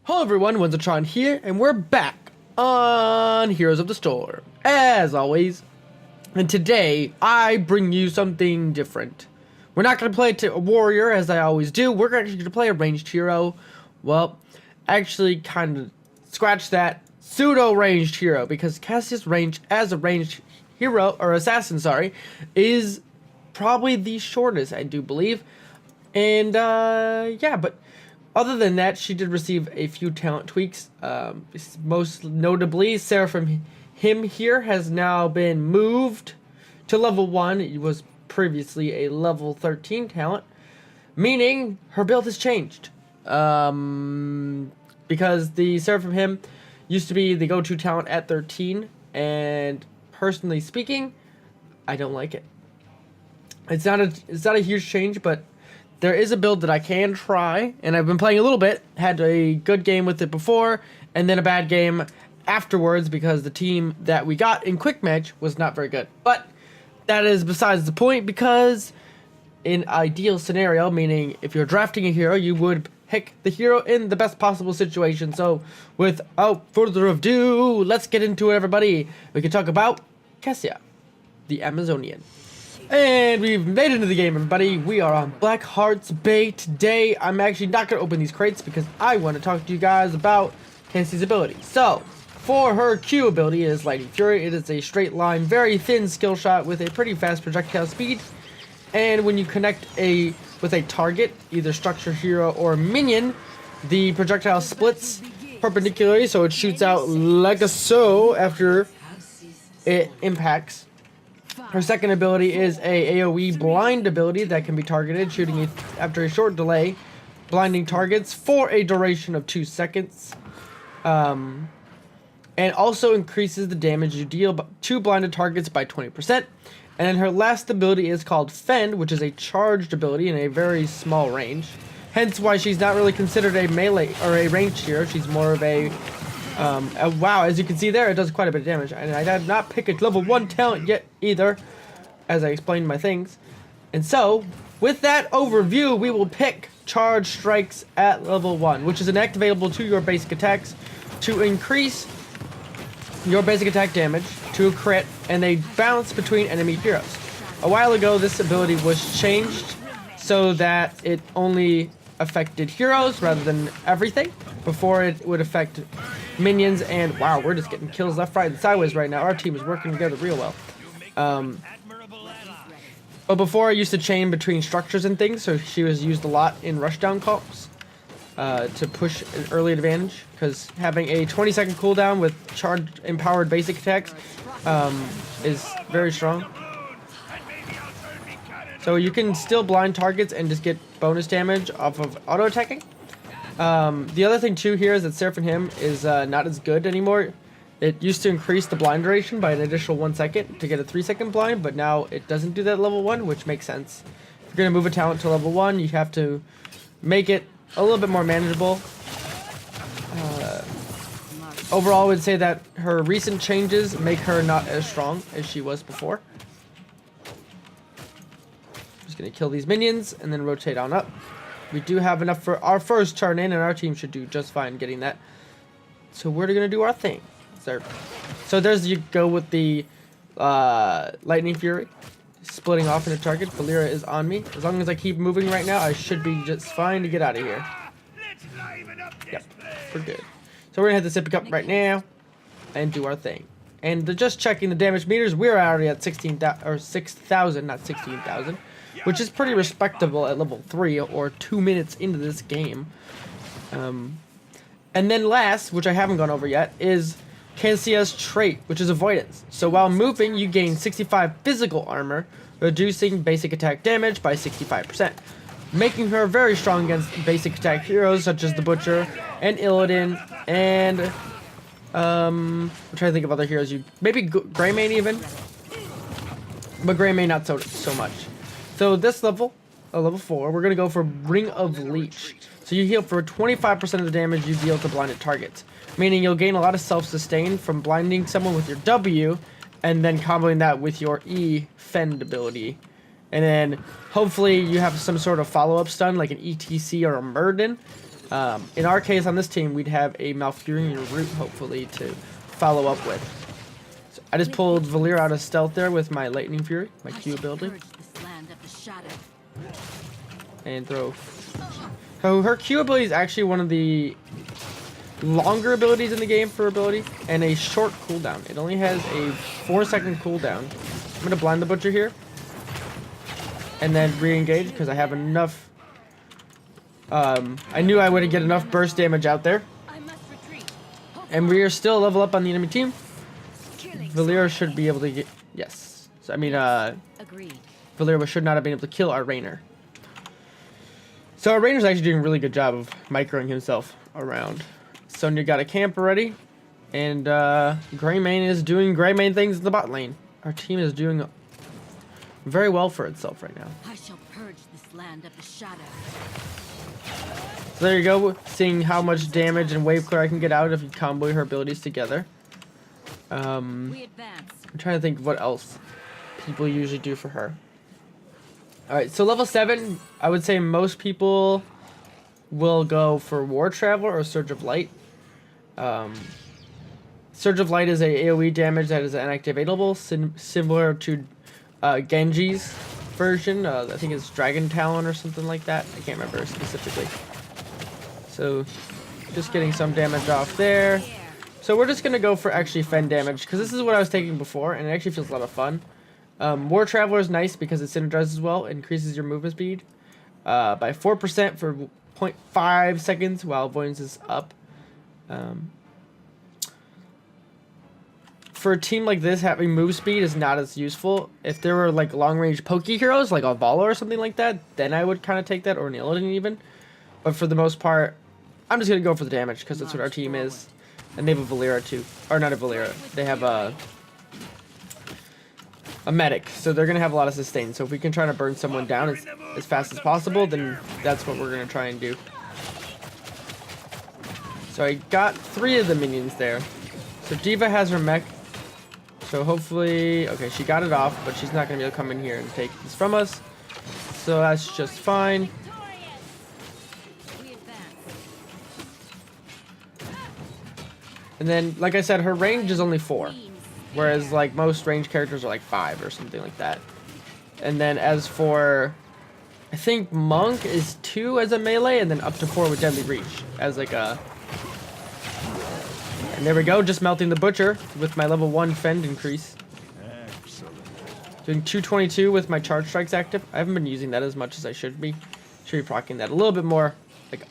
Hello everyone, Wenzeltron here, and we're back on Heroes of the Storm, as always. And today, I bring you something different. We're not going to play a warrior, as I always do. We're actually going to play a ranged hero. Well, actually, kind of scratch that. Pseudo-ranged hero, because Cassia's range as a ranged hero, or assassin, sorry, is probably the shortest, I do believe. And, yeah, but other than that, she did receive a few talent tweaks. Most notably, Seraph him here has now been moved to level 1. It was previously a level 13 talent, meaning her build has changed. Because the Seraph him used to be the go-to talent at 13, and personally speaking, I don't like it. It's not a huge change, but there is a build that I can try, and I've been playing a little bit. Had a good game with it before, and then a bad game afterwards because the team that we got in quick match was not very good. But that is besides the point, because in ideal scenario, meaning if you're drafting a hero, you would pick the hero in the best possible situation. So without further ado, let's get into it, everybody. We can talk about Cassia, the Amazonian. And we've made it into the game, everybody. We are on Black Hearts Bay today. I'm actually not going to open these crates because I want to talk to you guys about Cassie's ability. So, for her Q ability, it is Lightning Fury. It is a straight line, very thin skill shot with a pretty fast projectile speed. And when you connect with a target, either structure, hero, or minion, the projectile splits perpendicularly, so it shoots out like a so after it impacts. Her second ability is a AoE blind ability that can be targeted, shooting after a short delay, blinding targets for a duration of 2 seconds. And also increases the damage you deal to blinded targets by 20%. And then her last ability is called Fend, which is a charged ability in a very small range. Hence why she's not really considered a melee or a ranged hero. She's more of a wow, as you can see there, it does quite a bit of damage. And I did not pick a level 1 talent yet either, as I explained my things. And so, with that overview, we will pick Charge Strikes at level 1, which is an act available to your basic attacks to increase your basic attack damage to a crit, and they bounce between enemy heroes. A while ago, this ability was changed so that it only affected heroes rather than everything. Before, it would affect minions, and wow, we're just getting kills left, right, and sideways right now. Our team is working together real well. But before, I used to chain between structures and things, so she was used a lot in rushdown comps to push an early advantage, because having a 20-second cooldown with charged empowered basic attacks is very strong. So you can still blind targets and just get bonus damage off of auto-attacking. The other thing too here is that Seraph him is not as good anymore. It used to increase the blind duration by an additional 1 second to get a 3-second blind, but now it doesn't do that at level 1, which makes sense. If you're going to move a talent to level 1, you have to make it a little bit more manageable. Overall, I would say that her recent changes make her not as strong as she was before. Just going to kill these minions and then rotate on up. We do have enough for our first turn in, and our team should do just fine getting that. So we're going to do our thing. So there's you go with the Lightning Fury. Splitting off into target. Valera is on me. As long as I keep moving right now, I should be just fine to get out of here. Yep, we're good. So we're going to hit the sippy cup right now and do our thing. And just checking the damage meters, we're already at 6,000, not 16,000. Which is pretty respectable at level 3 or 2 minutes into this game. And then last, which I haven't gone over yet, is Cassia's trait, which is avoidance. So while moving, you gain 65 physical armor, reducing basic attack damage by 65%, making her very strong against basic attack heroes such as the Butcher and Illidan and I'm trying to think of other heroes. Maybe Greymane even, but Greymane not so much. So this level, level 4, we're going to go for Ring of Leech. So you heal for 25% of the damage you deal to blinded targets. Meaning you'll gain a lot of self-sustain from blinding someone with your W, and then comboing that with your E Fend ability. And then hopefully you have some sort of follow-up stun, like an ETC or a Murden, In our case, on this team, we'd have a Malfurion Root, hopefully, to follow up with. So I just pulled Valir out of stealth there with my Lightning Fury, my Q ability. And throw. So her Q ability is actually one of the longer abilities in the game for ability, and a short cooldown. It only has a 4-second cooldown. I'm going to blind the Butcher here. And then re-engage, because I have enough... I knew I would get enough burst damage out there. And we are still level up on the enemy team. Valir should be able to get... Yes. So, I mean, Valir should not have been able to kill our Rainer. So our Rainer's actually doing a really good job of microing himself around. Sonya got a camp already. And Greymane is doing Greymane things in the bot lane. Our team is doing very well for itself right now. I shall purge this land of the shadow. So there you go, seeing how much damage and wave clear I can get out if you combo her abilities together. I'm trying to think what else people usually do for her. Alright, so level 7, I would say most people will go for War Traveler or Surge of Light. Surge of Light is a AoE damage that is inactivatable, similar to Genji's version. I think it's Dragon Talon or something like that. I can't remember specifically. So, just getting some damage off there. So we're just going to go for actually Fend damage, because this is what I was taking before, and it actually feels a lot of fun. War Traveler is nice because it synergizes well, increases your movement speed by 4% for 0.5 seconds while Avoidance is up. For a team like this, having move speed is not as useful. If there were like long-range pokey heroes, like a Vala or something like that, then I would kind of take that, or an Illidan even. But for the most part, I'm just going to go for the damage, because that's what our team is. And they have a Valera too. Or not a Valera. They have a medic. So they're going to have a lot of sustain. So if we can try to burn someone down as fast as possible, then that's what we're going to try and do. So I got 3 of the minions there. So Diva has her mech. So hopefully... Okay, she got it off, but she's not going to be able to come in here and take this from us. So that's just fine. And then, like I said, her range is only 4. Whereas, like, most range characters are like 5 or something like that. And then as for... I think Monk is 2 as a melee, and then up to 4 with Deadly Reach. As like a... And there we go, just melting the Butcher with my level 1 Fend increase. Doing 222 with my Charge Strikes active. I haven't been using that as much as I should be. Should be proccing that a little bit more. Like,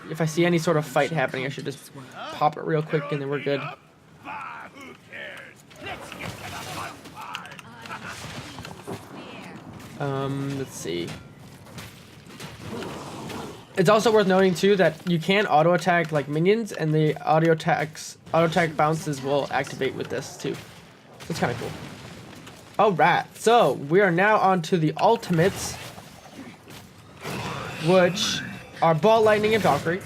if I see any sort of fight happening, I should just pop it real quick and then we're good. Let's see. It's also worth noting too that you can auto attack like minions, and the auto attack bounces will activate with this too. That's kind of cool. Alright, so we are now on to the ultimates, which are Ball Lightning and Valkyrie.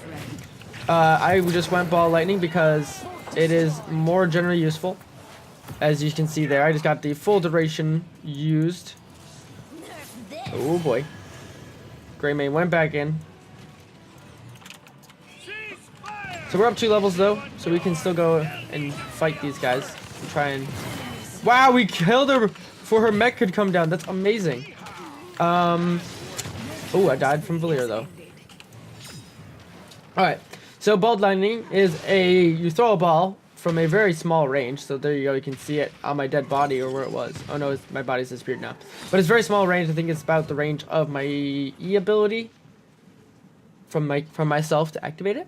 I just went Ball Lightning because it is more generally useful. As you can see there, I just got the full duration used. Oh boy. Greymane went back in. So we're up 2 levels though, so we can still go and fight these guys. And try and... Wow, we killed her before her mech could come down. That's amazing. Oh, I died from Valir though. Alright, so Ball Lightning is you throw a ball from a very small range. So there you go, you can see it on my dead body or where it was. Oh no, my body's disappeared now. But it's very small range. I think it's about the range of my E ability from myself to activate it.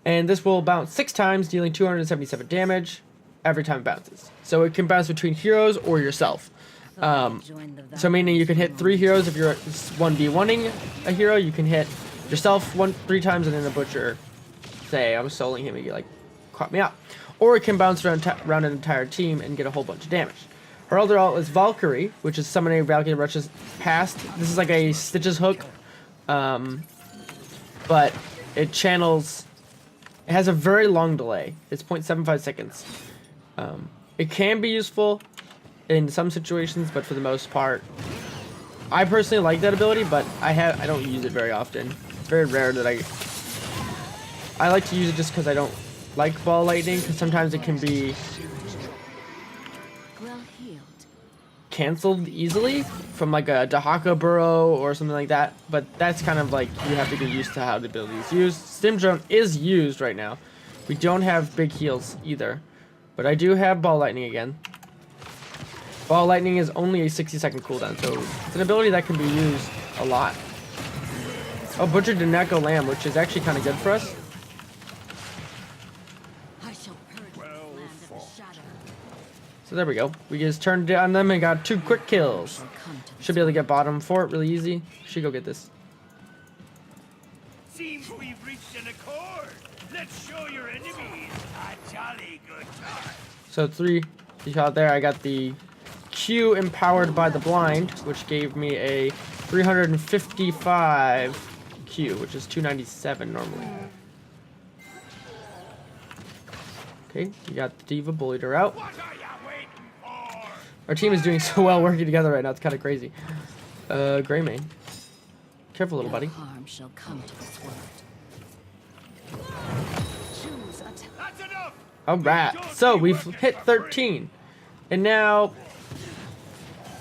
And this will bounce 6 times, dealing 277 damage every time it bounces. So it can bounce between heroes or yourself. So meaning you can hit 3 heroes if you're 1v1ing a hero. You can hit yourself 3 times, and then the Butcher, say I'm soloing him and you like caught me out. Or it can bounce around an entire team and get a whole bunch of damage. Her other ult is Valkyrie, which is summoning Valkyrie rushes past. This is like a Stitches hook, but it channels. It has a very long delay. It's 0.75 seconds. It can be useful in some situations, but for the most part, I personally like that ability, but I don't use it very often. It's very rare that I I like to use it just because I don't like ball lightning, because sometimes it can be Well healed. canceled easily from like a Dahaka burrow or something like that. But that's kind of like, you have to get used to how the ability is used. Stim Drone is used right now. We don't have big heals either, but I do have ball lightning again. Ball lightning is only a 60-second cooldown, so it's an ability that can be used a lot. Oh, Butcher Deneko Lamb, which is actually kind of good for us. I shall purge this land of the shadow. So there we go. We just turned it on them and got 2 quick kills. Come to Should be able to get bottom for it really easy. Should go get this. Seems we've reached an accord. Let's show your enemies a jolly good time. So 3 you shot there. I got the Q empowered by the blind, which gave me a 355 Q, which is 297 normally. Okay, we got the Diva, bullied her out. What are you waiting for? Our team is doing so well working together right now. It's kind of crazy. Greymane. Careful, little buddy. No harm shall come to this world. Choose a That's enough. All right. So we've hit 13. And now,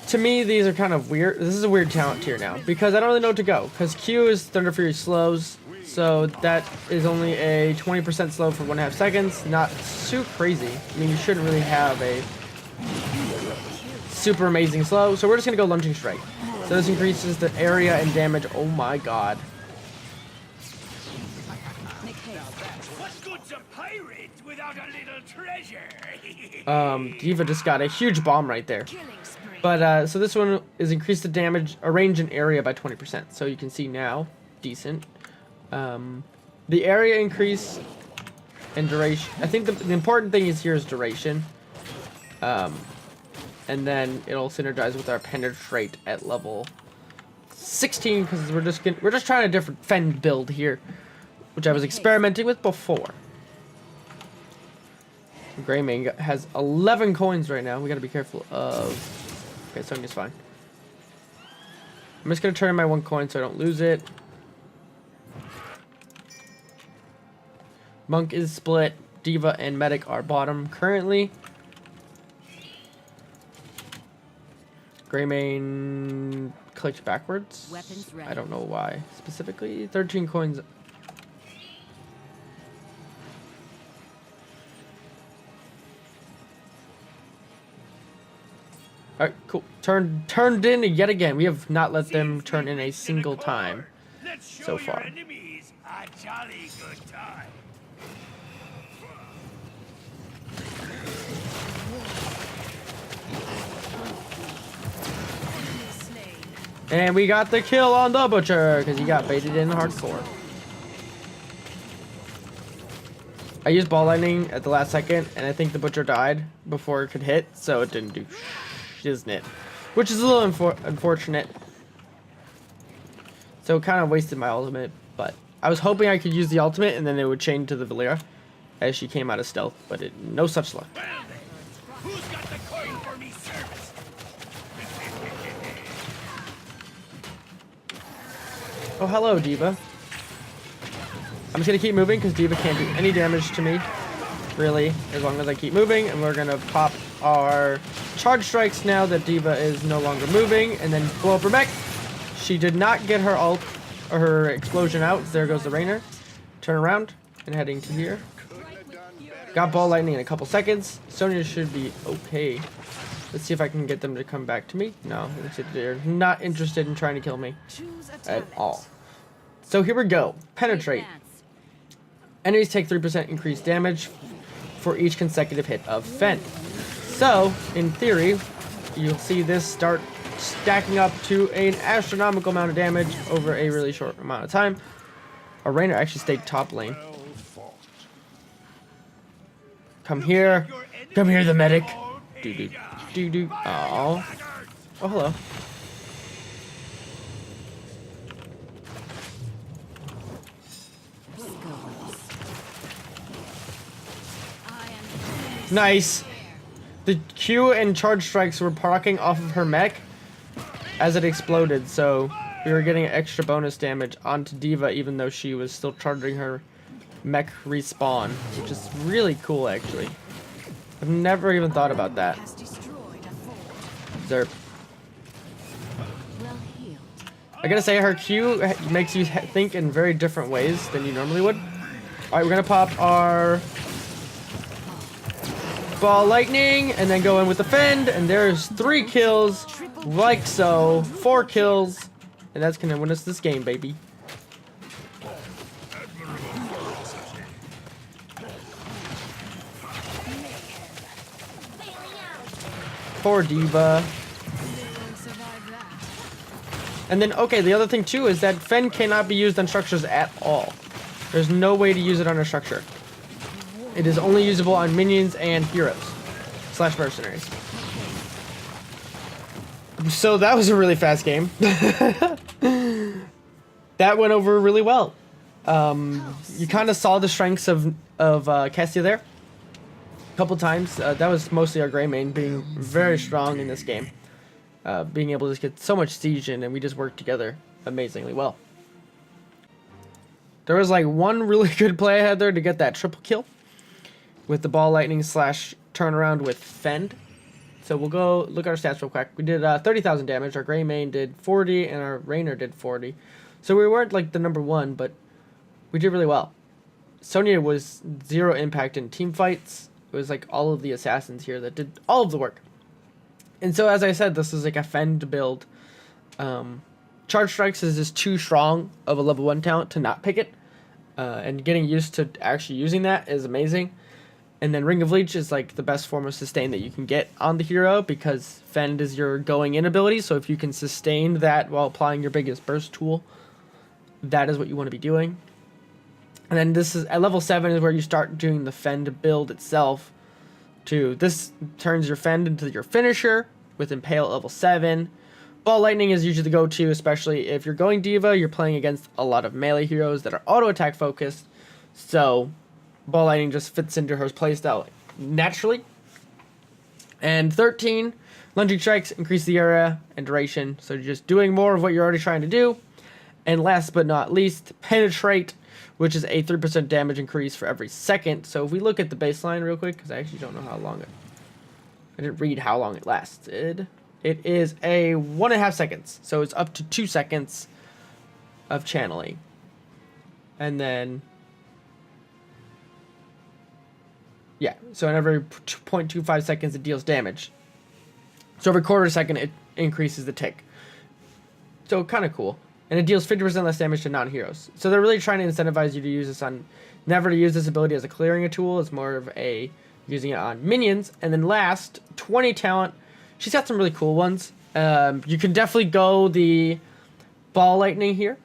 to me, these are kind of weird. This is a weird talent tier now, because I don't really know where to go. Because Q is Thunder Fury slows, so that is only a 20% slow for 1.5 seconds. Not too crazy. I mean, you shouldn't really have a super amazing slow. So we're just going to go Lunging Strike. So this increases the area and damage. Oh my god. make haste. What good's a pirate without a little treasure? Diva just got a huge bomb right there. Killing spree. But, so this one is increased the damage, range and area by 20%. So you can see now, decent. The area increase and duration. I think the important thing is here is duration. And then it'll synergize with our penetrate at level 16, because we're just trying a different Fend build here, which I was experimenting with before. Greymane has 11 coins right now. We gotta be careful of. Okay, Sonya's fine. I'm just gonna turn in my 1 coin so I don't lose it. Monk is split. Diva and Medic are bottom currently. Greymane clicked backwards. Weapons ready. I don't know why specifically. 13 coins. Alright, cool. Turned in yet again. We have not let them turn in a single time Let's show so far. your enemies a jolly good time. And we got the kill on the Butcher, because he got baited in hardcore. I used Ball Lightning at the last second, and I think the Butcher died before it could hit, so it didn't do shiznit. Which is a little unfortunate. So it kind of wasted my ultimate, but I was hoping I could use the ultimate, and then it would chain to the Valera as she came out of stealth, but no such luck. Well then, who's got the coin for me service? Oh, hello, Diva. I'm just going to keep moving because Diva can't do any damage to me, really, as long as I keep moving. And we're going to pop our charge strikes now that Diva is no longer moving, and then blow up her mech. She did not get her ult or her explosion out. There goes the Rainer. Turn around and heading to here. Got Ball Lightning in a couple seconds. Sonya should be okay. Let's see if I can get them to come back to me. No, they're not interested in trying to kill me Choose a at talent. all. So here we go. Penetrate. Advance. Enemies take 3% increased damage for each consecutive hit of Fend. So, in theory, you'll see this start stacking up to an astronomical amount of damage over a really short amount of time. Our Rainer actually stayed top lane. Come here. Come here, the medic. Do-do. Do-do. Oh. Oh, hello. Nice. The Q and charge strikes were proccing off of her mech as it exploded, so we were getting extra bonus damage onto Diva even though she was still charging her mech respawn, which is really cool actually. I've never even thought about that. Has destroyed a fort. Zerp. Well healed. I gotta say, her Q makes you think in very different ways than you normally would. Alright, we're gonna pop our ball lightning and then go in with the Fend, and there's 3 kills, like so. 4 kills, and that's gonna win us this game, baby. Poor Diva. And then, okay, the other thing too is that Fend cannot be used on structures at all. There's no way to use it on a structure. It is only usable on minions and heroes / mercenaries. So that was a really fast game. That went over really well. You kind of saw the strengths of Cassia there. A couple times. That was mostly our gray main being very strong in this game. Being able to just get so much siege in, and we just worked together amazingly well. There was like one really good play I had there to get that triple kill with the ball lightning / turnaround with Fend. So we'll go look at our stats real quick. We did 30,000 damage. Our gray main did 40, and our Rainer did 40. So we weren't like the #1, but we did really well. Sonya was 0 impact in team fights. It was like all of the assassins here that did all of the work. And so, as I said, this is like a Fend build. Charge Strikes is just too strong of a level 1 talent to not pick it. And getting used to actually using that is amazing. And then Ring of Leech is like the best form of sustain that you can get on the hero, because Fend is your going in ability. So if you can sustain that while applying your biggest burst tool, that is what you want to be doing. And then this is at level 7 is where you start doing the Fend build itself. This turns your Fend into your finisher with Impale at level 7. Ball Lightning is usually the go-to, especially if you're going Diva. You're playing against a lot of melee heroes that are auto-attack focused. So Ball Lightning just fits into her playstyle naturally. And 13, Lunging Strikes increase the area and duration. So you're just doing more of what you're already trying to do. And last but not least, Penetrate, which is a 3% damage increase for every second. So if we look at the baseline real quick, because I actually don't know how long I didn't read how long it lasted. It is a 1.5 seconds. So it's up to 2 seconds of channeling. And then, yeah, so in every 0.25 seconds it deals damage. So every quarter second it increases the tick. So kind of cool. And it deals 50% less damage to non-heroes. So they're really trying to incentivize you to use this on... Never to use this ability as a clearing a tool. It's more of a... using it on minions. And then last, 20 talent. She's got some really cool ones. You can definitely go the Ball Lightning here.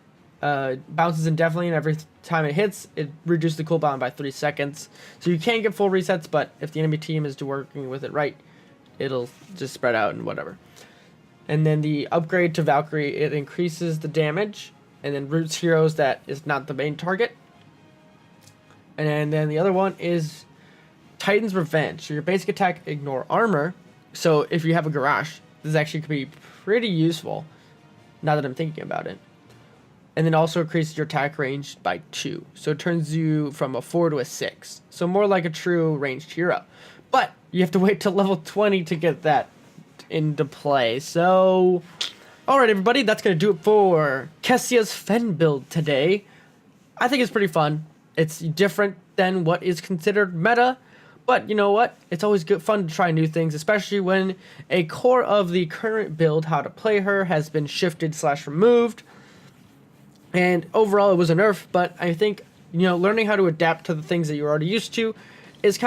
Bounces indefinitely, and every time it hits, it reduces the cooldown by 3 seconds. So you can get full resets, but if the enemy team is working with it right, it'll just spread out and whatever. And then the upgrade to Valkyrie, it increases the damage, and then roots heroes that is not the main target. And then the other one is Titan's Revenge. So your basic attack, ignore armor. So if you have a garage, this actually could be pretty useful, now that I'm thinking about it. And then also increases your attack range by 2. So it turns you from a 4 to a 6. So more like a true ranged hero. But you have to wait till level 20 to get that into play. So, alright everybody, that's going to do it for Cassia's Fend build today. I think it's pretty fun. It's different than what is considered meta. But you know what? It's always good fun to try new things, especially when a core of the current build, how to play her, has been shifted / removed. And overall, it was a nerf, but I think, you know, learning how to adapt to the things that you're already used to is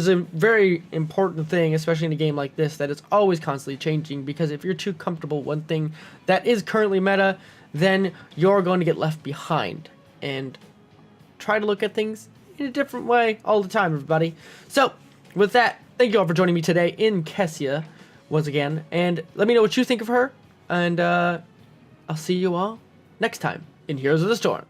a very important thing, especially in a game like this, that is always constantly changing. Because if you're too comfortable with one thing that is currently meta, then you're going to get left behind. And try to look at things in a different way all the time, everybody. So, with that, thank you all for joining me today in Cassia once again. And let me know what you think of her. And I'll see you all next time in Heroes of the Storm.